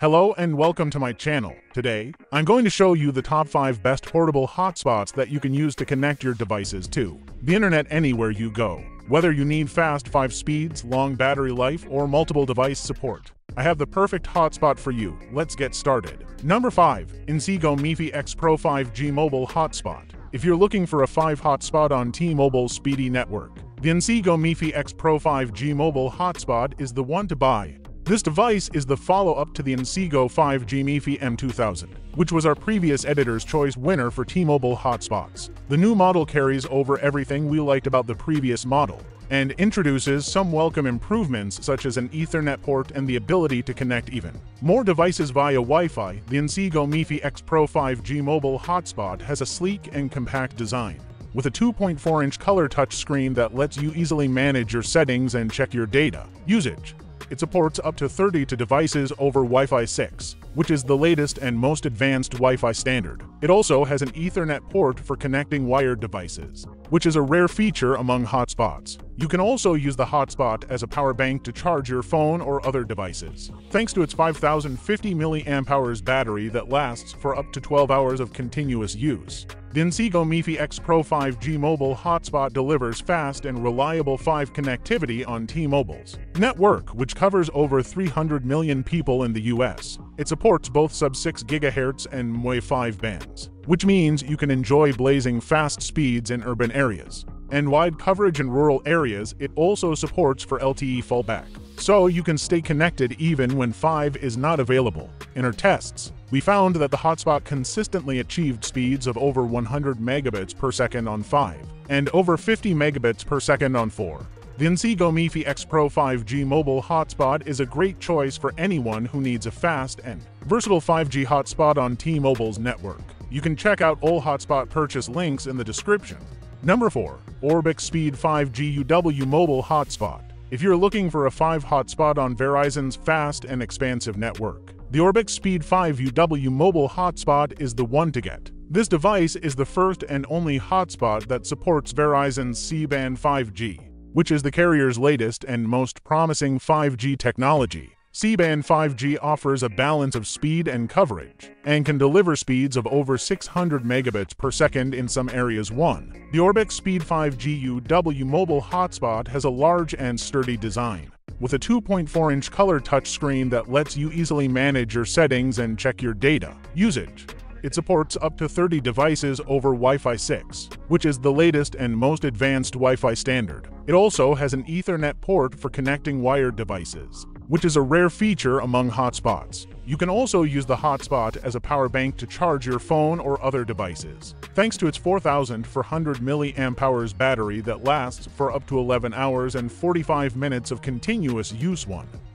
Hello and welcome to my channel. Today, I'm going to show you the top 5 best portable hotspots that you can use to connect your devices to the internet anywhere you go. Whether you need fast 5 speeds, long battery life, or multiple device support, I have the perfect hotspot for you. Let's get started. Number 5. Inseego MiFi X Pro 5G Mobile Hotspot. If you're looking for a 5 hotspot on T-Mobile's speedy network, the Inseego MiFi X Pro 5G Mobile Hotspot is the one to buy. This device is the follow-up to the Inseego 5G MiFi M2000, which was our previous Editor's Choice winner for T-Mobile hotspots. The new model carries over everything we liked about the previous model, and introduces some welcome improvements such as an Ethernet port and the ability to connect even more devices via Wi-Fi. The Inseego MiFi X Pro 5G Mobile Hotspot has a sleek and compact design, with a 2.4-inch color touchscreen that lets you easily manage your settings and check your data usage. It supports up to 30 devices over Wi-Fi 6, which is the latest and most advanced Wi-Fi standard. It also has an Ethernet port for connecting wired devices, which is a rare feature among hotspots. You can also use the hotspot as a power bank to charge your phone or other devices, thanks to its 5050 mAh battery that lasts for up to 12 hours of continuous use. The Inseego MiFi X Pro 5G Mobile Hotspot delivers fast and reliable 5G connectivity on T-Mobile's network, which covers over 300 million people in the US. It supports both sub-6 GHz and MiFi bands, which means you can enjoy blazing fast speeds in urban areas and wide coverage in rural areas. It also supports for LTE fallback, so you can stay connected even when 5G is not available. In our tests, we found that the hotspot consistently achieved speeds of over 100 megabits per second on 5 and over 50 megabits per second on 4. The Inseego MiFi X Pro 5G Mobile Hotspot is a great choice for anyone who needs a fast and versatile 5G hotspot on T-Mobile's network. You can check out all hotspot purchase links in the description. Number 4. Orbic Speed 5G UW Mobile Hotspot. If you're looking for a 5 hotspot on Verizon's fast and expansive network, the Orbic Speed 5 UW Mobile Hotspot is the one to get. This device is the first and only hotspot that supports Verizon's C-band 5G, which is the carrier's latest and most promising 5G technology. C-band 5G offers a balance of speed and coverage, and can deliver speeds of over 600 megabits per second in some areas. The Orbic Speed 5G UW Mobile Hotspot has a large and sturdy design, with a 2.4-inch color touchscreen that lets you easily manage your settings and check your data usage. It supports up to 30 devices over Wi-Fi 6, which is the latest and most advanced Wi-Fi standard. It also has an Ethernet port for connecting wired devices, which is a rare feature among hotspots. You can also use the hotspot as a power bank to charge your phone or other devices, thanks to its 4400 mAh battery that lasts for up to 11 hours and 45 minutes of continuous use.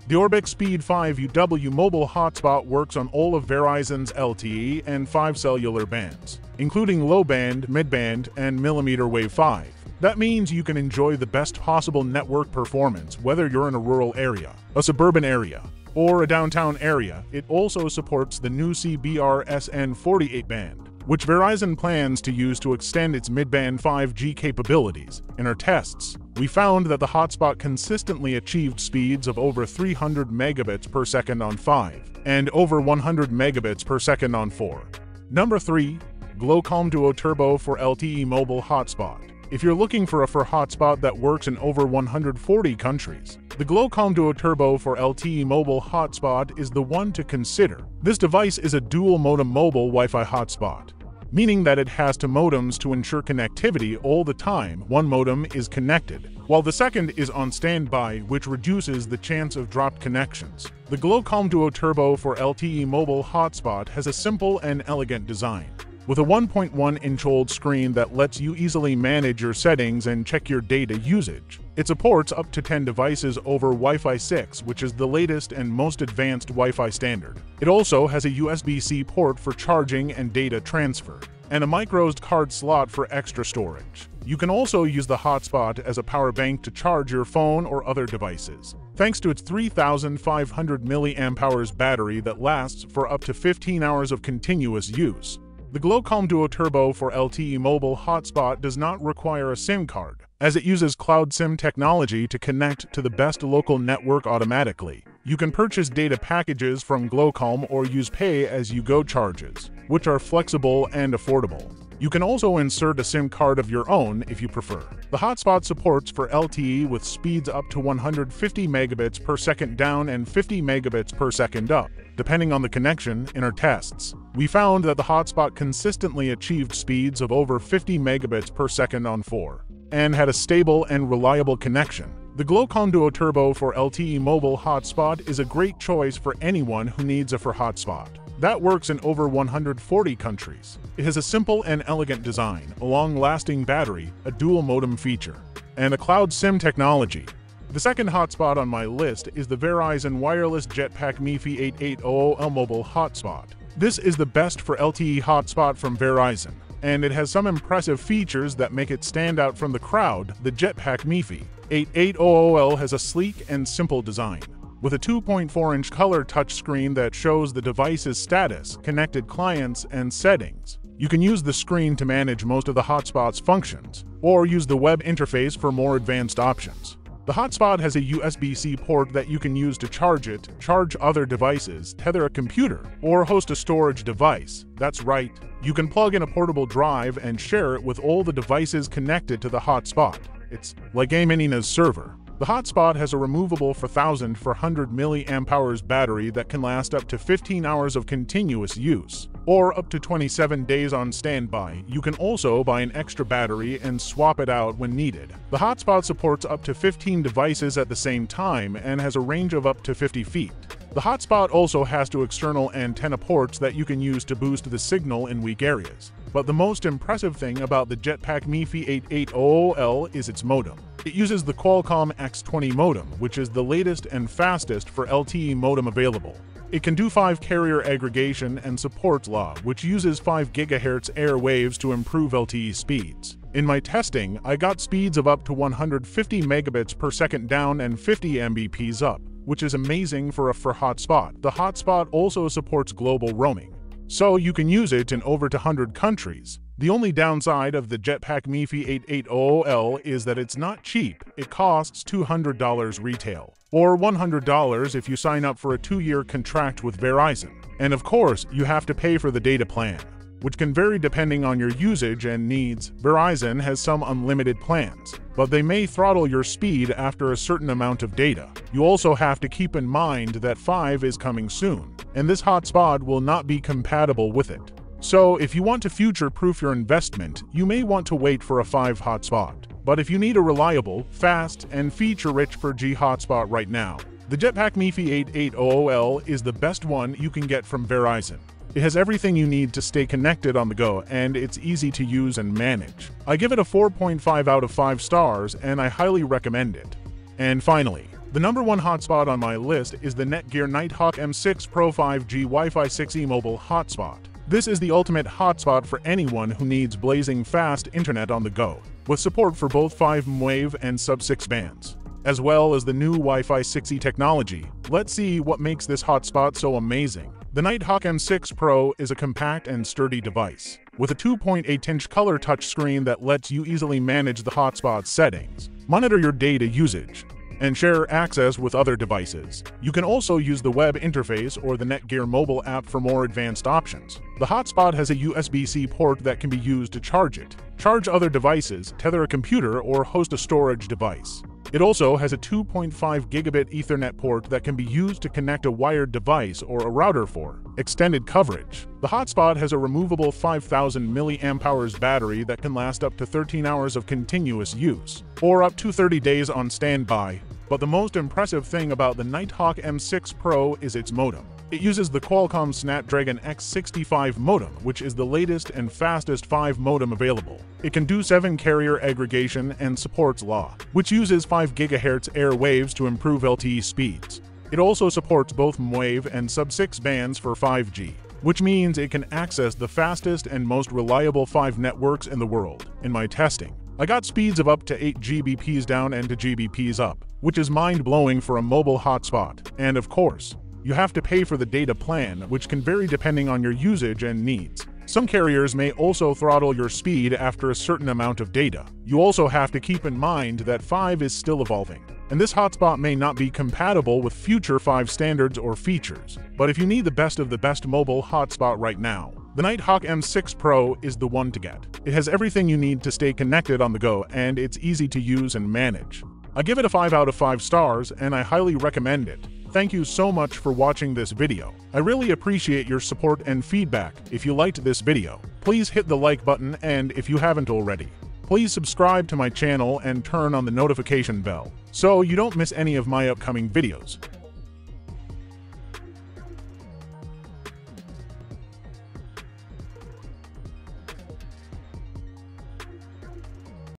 The Orbic Speed 5 UW Mobile Hotspot works on all of Verizon's LTE and 5 cellular bands, including low-band, mid-band, and millimeter wave 5. That means you can enjoy the best possible network performance whether you're in a rural area, a suburban area, or a downtown area. It also supports the new CBRS 48 band, which Verizon plans to use to extend its mid-band 5G capabilities. In our tests, we found that the hotspot consistently achieved speeds of over 300 megabits per second on 5 and over 100 megabits per second on 4. Number 3. Glowcom Duo Turbo for LTE Mobile Hotspot. If you're looking for a hotspot that works in over 140 countries, the Glowcom Duo Turbo for LTE Mobile Hotspot is the one to consider. This device is a dual-modem mobile Wi-Fi hotspot, meaning that it has two modems to ensure connectivity all the time. One modem is connected, while the second is on standby, which reduces the chance of dropped connections. The Glowcom Duo Turbo for LTE Mobile Hotspot has a simple and elegant design, with a 1.1-inch OLED screen that lets you easily manage your settings and check your data usage. It supports up to 10 devices over Wi-Fi 6, which is the latest and most advanced Wi-Fi standard. It also has a USB-C port for charging and data transfer, and a microSD card slot for extra storage. You can also use the hotspot as a power bank to charge your phone or other devices, thanks to its 3500 mAh battery that lasts for up to 15 hours of continuous use. The Glowcom Duo Turbo for LTE Mobile Hotspot does not require a SIM card, as it uses cloud SIM technology to connect to the best local network automatically. You can purchase data packages from Glowcom or use pay-as-you-go charges, which are flexible and affordable. You can also insert a SIM card of your own if you prefer. The hotspot supports for LTE with speeds up to 150 megabits per second down and 50 megabits per second up, depending on the connection. In our tests, we found that the hotspot consistently achieved speeds of over 50 megabits per second on 4, and had a stable and reliable connection. The Glowcom Duo Turbo for LTE mobile hotspot is a great choice for anyone who needs a hotspot that works in over 140 countries. It has a simple and elegant design, a long-lasting battery, a dual modem feature, and a cloud SIM technology. The second hotspot on my list is the Verizon wireless Jetpack MiFi 8800L mobile hotspot. This is the best for LTE hotspot from Verizon, and it has some impressive features that make it stand out from the crowd. The Jetpack MiFi 8800L has a sleek and simple design, with a 2.4-inch color touchscreen that shows the device's status, connected clients, and settings. You can use the screen to manage most of the hotspot's functions, or use the web interface for more advanced options. The hotspot has a USB-C port that you can use to charge it, charge other devices, tether a computer, or host a storage device. That's right, you can plug in a portable drive and share it with all the devices connected to the hotspot. It's like a mini NAS server. The hotspot has a removable 4,400 mAh battery that can last up to 15 hours of continuous use, or up to 27 days on standby. You can also buy an extra battery and swap it out when needed. The hotspot supports up to 15 devices at the same time and has a range of up to 50 feet. The hotspot also has 2 external antenna ports that you can use to boost the signal in weak areas. But the most impressive thing about the Jetpack MiFi 8800L is its modem. It uses the Qualcomm X20 modem, which is the latest and fastest for LTE modem available. It can do 5 carrier aggregation and supports LA, which uses 5 GHz airwaves to improve LTE speeds. In my testing, I got speeds of up to 150 megabits per second down and 50 Mbps up, which is amazing for a hotspot. The hotspot also supports global roaming, so you can use it in over 100 countries. The only downside of the Jetpack MiFi 8800L is that it's not cheap. It costs $200 retail, or $100 if you sign up for a 2-year contract with Verizon. And of course, you have to pay for the data plan, which can vary depending on your usage and needs. Verizon has some unlimited plans, but they may throttle your speed after a certain amount of data. You also have to keep in mind that 5 is coming soon, and this hotspot will not be compatible with it. So if you want to future-proof your investment, you may want to wait for a 5 hotspot. But if you need a reliable, fast, and feature-rich 4G hotspot right now, the Jetpack MiFi 8800L is the best one you can get from Verizon. It has everything you need to stay connected on the go, and it's easy to use and manage. I give it a 4.5 out of 5 stars, and I highly recommend it. And finally, the number 1 hotspot on my list is the Netgear Nighthawk M6 Pro 5G Wi-Fi 6E mobile hotspot. This is the ultimate hotspot for anyone who needs blazing fast internet on the go, with support for both 5M and sub-6 bands, as well as the new Wi-Fi 6E technology. Let's see what makes this hotspot so amazing. The Nighthawk M6 Pro is a compact and sturdy device, with a 2.8-inch color touchscreen that lets you easily manage the hotspot settings, monitor your data usage, and share access with other devices. You can also use the web interface or the Netgear mobile app for more advanced options. The hotspot has a USB-C port that can be used to charge it, charge other devices, tether a computer, or host a storage device. It also has a 2.5 gigabit Ethernet port that can be used to connect a wired device or a router for extended coverage. The hotspot has a removable 5,000 mAh battery that can last up to 13 hours of continuous use, or up to 30 days on standby. But the most impressive thing about the Nighthawk M6 Pro is its modem. It uses the Qualcomm Snapdragon X65 modem, which is the latest and fastest 5 modem available. It can do 7 carrier aggregation and supports LA, which uses 5 GHz airwaves to improve LTE speeds. It also supports both M-Wave and sub-6 bands for 5G, which means it can access the fastest and most reliable 5 networks in the world. In my testing, I got speeds of up to 8 Gbps down and 2 Gbps up, which is mind-blowing for a mobile hotspot. And of course, you have to pay for the data plan, which can vary depending on your usage and needs. Some carriers may also throttle your speed after a certain amount of data. You also have to keep in mind that 5 is still evolving, and this hotspot may not be compatible with future 5 standards or features. But if you need the best of the best mobile hotspot right now, the Nighthawk M6 Pro is the one to get. It has everything you need to stay connected on the go, and it's easy to use and manage. I give it a 5 out of 5 stars, and I highly recommend it. Thank you so much for watching this video. I really appreciate your support and feedback. If you liked this video, please hit the like button, and if you haven't already, please subscribe to my channel and turn on the notification bell so you don't miss any of my upcoming videos.